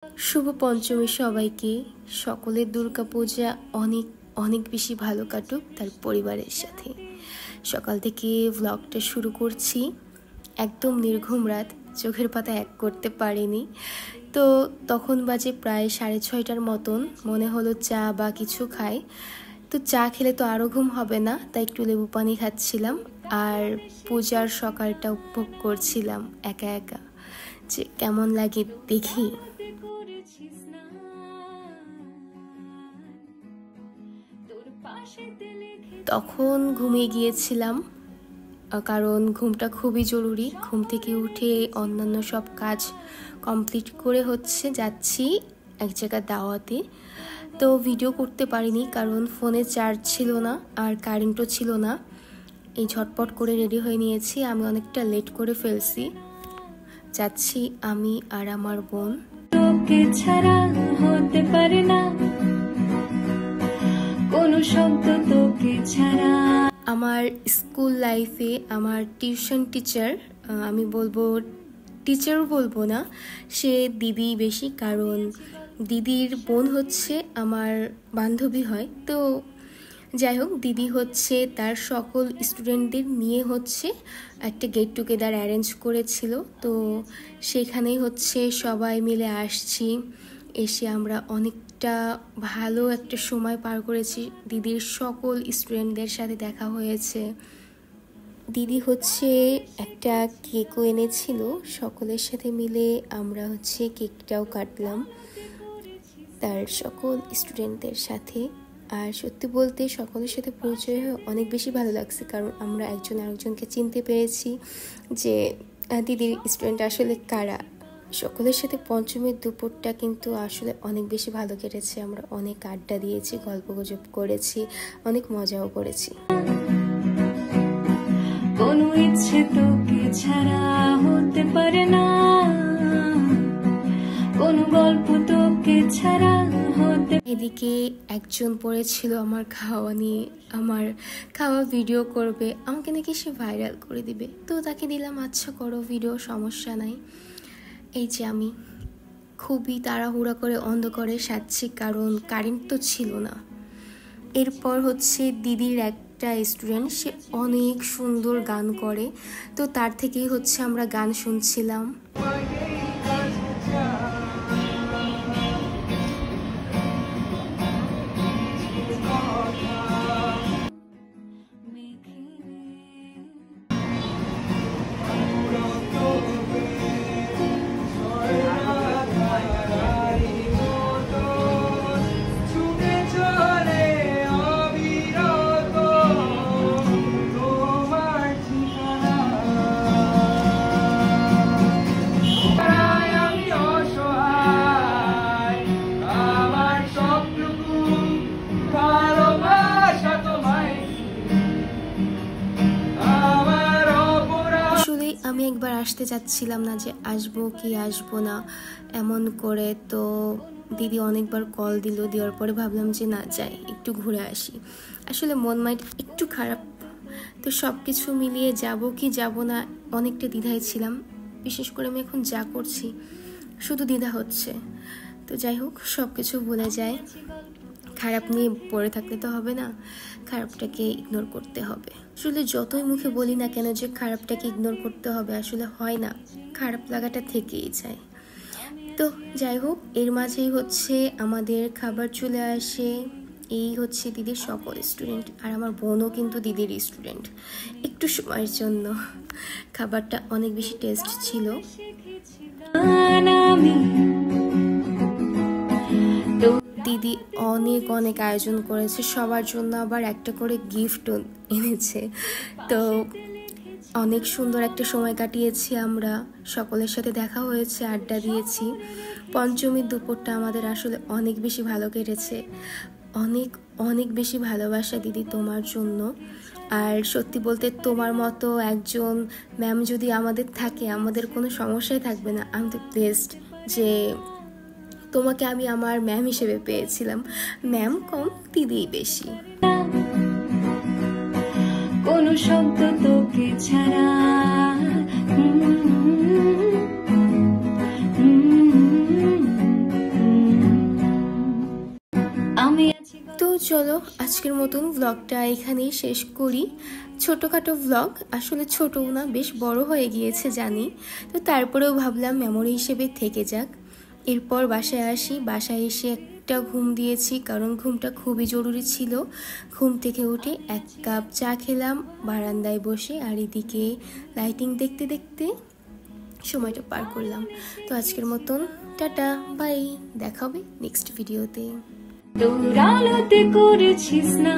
শুভ পঞ্চমী সবাইকে। সকলের দুর্গাপূজা অনেক অনেক বেশি ভালো কাটুক তার পরিবারের সাথে। সকাল থেকে ভ্লগটা শুরু করছি, একদম নির্ঘুম রাত, চোখের পাতা এক করতে পারিনি। তো তখন বাজে প্রায় 6:30টার মতন, মনে হলো চা বা কিছু খাই। তো চা খেলে তো আরও ঘুম হবে না, তাই একটু লেবু পানি খাচ্ছিলাম আর পূজার সকালটা উপভোগ করছিলাম একা একা, যে কেমন লাগে দেখি। তখন ঘুমিয়ে গিয়েছিলাম, কারণ ঘুমটা খুবই জরুরি। ঘুম থেকে উঠে অন্যান্য সব কাজ কমপ্লিট করে যাচ্ছি এক জায়গায় দাওয়াতে। তো ভিডিও করতে পারিনি কারণ ফোনে চার্জ ছিল না আর কারেন্টও ছিল না। এই ঝটপট করে রেডি হয়ে নিয়েছি, আমি অনেকটা লেট করে ফেলছি। যাচ্ছি আমি আর আমার বোন। তোকে ছাড়া হতে পারে না কোনো শব্দ, তোকে ছাড়া। আমার স্কুল লাইফে আমার টিউশন টিচার, আমি বলবো টিচারও বলবো না, সে দিদি বেশি, কারণ দিদির বোন হচ্ছে আমার বান্ধবী হয়। তো যাই হোক, দিদি তার সকল স্টুডেন্টদের নিয়ে একটা গেট টুগেদার অ্যারেঞ্জ করেছিল। তো সেখানেই সবাই মিলে আসছি, এসে আমরা অনেকটা ভালো একটা সময় পার করেছি। দিদির সকল স্টুডেন্টদের সাথে দেখা হয়েছে। দিদি একটা কেকও এনেছিল, সকলের সাথে মিলে আমরা কেকটাও কাটলাম তার সকল স্টুডেন্টদের সাথে। আর সত্যি বলতে সকলের সাথে পরিচয় হয়ে অনেক বেশি ভালো লাগছে, কারণ আমরা একজন আরেকজনকে চিনতে পেরেছি যে দিদির স্টুডেন্ট আসলে কারা। সকলের সাথে পঞ্চমীর দুপুরটা কিন্তু আসলে অনেক বেশি ভালো কেটেছে। আমরা অনেক আড্ডা দিয়েছি, গল্পগুজব করেছি, অনেক মজাও করেছি। কোনো ইচ্ছে তোকে ছাড়া হতে পারে না, কোনো গল্প তোকে ছাড়া হতে। এদিকে একজন পড়েছিল আমার খাওয়া নিয়ে, আমার খাওয়া ভিডিও করবে, আমাকে নাকি সে ভাইরাল করে দিবে। তো তাকে দিলাম, আচ্ছা করো ভিডিও, সমস্যা নাই। এই যে আমি খুবই তাড়াহুড়া করে অন্ধকারে সাজছি, কারণ কারেন্ট তো ছিল না। এরপর দিদির একটা স্টুডেন্ট, সে অনেক সুন্দর গান করে, তো তার থেকেই আমরা গান শুনছিলাম। আমি একবার আসতে চাচ্ছিলাম না, যে আসবো কি আসবো না এমন করে। তো দিদি অনেকবার কল দিল, দেওয়ার পরে ভাবলাম যে না যাই, একটু ঘুরে আসি। আসলে মন মাইন্ড একটু খারাপ, তো সব কিছু মিলিয়ে যাব কি যাব না অনেকটা দ্বিধায় ছিলাম। বিশেষ করে আমি এখন যা করছি শুধু দ্বিধা হচ্ছে। তো যাই হোক, সব কিছু ভুলে যায়। খারাপ নিয়ে পড়ে থাকলে তো হবে না, খারাপটাকে ইগনোর করতে হবে। আসলে যতই মুখে বলি না কেন যে খারাপটাকে ইগনোর করতে হবে, আসলে হয় না, খারাপ লাগাটা থেকেই যায়। তো যাই হোক, এর মাঝেই আমাদের খাবার চলে আসে। এই দিদির সকল স্টুডেন্ট, আর আমার বোনও কিন্তু দিদির স্টুডেন্ট। একটু সময়ের জন্য খাবারটা অনেক বেশি টেস্ট ছিল। দিদি অনেক অনেক আয়োজন করেছে সবার জন্য, আবার একটা করে গিফটও এনেছে। তো অনেক সুন্দর একটা সময় কাটিয়েছি আমরা, সকলের সাথে দেখা হয়েছে, আড্ডা দিয়েছি। পঞ্চমীর দুপুরটা আমাদের আসলে অনেক বেশি ভালো কেটেছে। অনেক অনেক বেশি ভালোবাসা দিদি তোমার জন্য। আর সত্যি বলতে তোমার মতো একজন ম্যাম যদি আমাদের থাকে, আমাদের কোনো সমস্যাই থাকবে না। আমি তো ব্লেসড যে তোমাকে আমি আমার ম্যাম হিসেবে পেয়েছিলাম। ম্যাম কম, দিদিই বেশি। কোনো শব্দ তোকে ছাড়া চলো আজকের মতন ব্লগটা এখানেই শেষ করি। ছোটোখাটো ব্লগ, আসলে ছোটও না, বেশ বড় হয়ে গিয়েছে জানি, তো তারপরেও ভাবলাম মেমোরি হিসেবে থেকে যাক। এরপর বাসায় আসি, বাসায় এসে একটা ঘুম দিয়েছি, কারণ ঘুমটা খুবই জরুরি ছিল। ঘুম থেকে উঠে 1 কাপ চা খেলাম বারান্দায় বসে, আর এদিকে লাইটিং দেখতে দেখতে সময়টা পার করলাম। তো আজকের মতন টাটা, বাই, দেখা হবে নেক্সট ভিডিওতে। তোর আলোতে করেছিস না